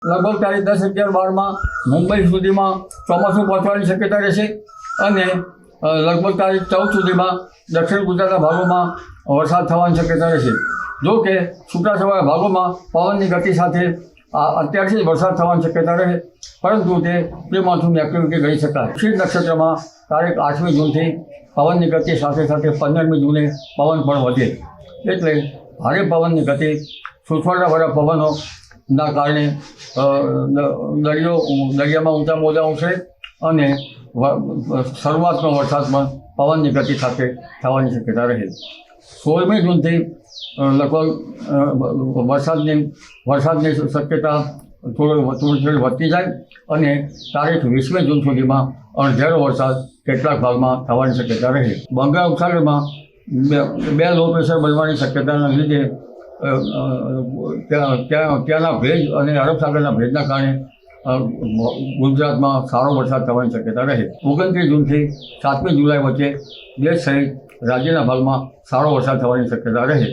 લગભગ તારીખ 10, 11, 12માં મુંબઈ સુધીમાં ચોમાસું પહોંચવાની શક્યતા રહેશે અને લગભગ તારીખ 14 સુધીમાં દક્ષિણ ગુજરાતના ભાગોમાં વરસાદ થવાની શક્યતા રહેશે. જો કે છૂટાછવાયા ભાગોમાં પવનની ગતિ સાથે અત્યારથી જ વરસાદ થવાની શક્યતા રહે, પરંતુ તે પ્રી મોન્સૂનની એક્ટિવિટી ગણી શકાય. શીત નક્ષત્રમાં તારીખ 8મી જૂનથી પવનની ગતિ સાથે સાથે 15મી જૂને પવન પણ વધે, એટલે ભારે પવનની ગતિ સુસવાટાવાળા પવનોના કારણે દરિયામાં ઊંચા મોજા ઉછળે અને શરૂઆતનો વરસાદ પણ પવનની ગતિ સાથે થવાની શક્યતા રહે. 16મી જૂનથી લગભગ વરસાદની શક્યતા થોડી વધતી જાય અને તારીખ 20મી જૂન સુધીમાં અણધારો વરસાદ કેટલાક ભાગમાં થવાની શક્યતા રહે. બંગાળ ઉપસાગરમાં બે લો પ્રેશર બનવાની શક્યતાના લીધે ત્યાંના ભેજ અને અરબ સાગરના ભેજના કારણે ગુજરાતમાં સારો વરસાદ થવાની શક્યતા રહે. 29 જૂનથી 7મી જુલાઈ વચ્ચે દેશ સહિત રાજ્યના ભાગમાં સારો વરસાદ થવાની શક્યતા રહે.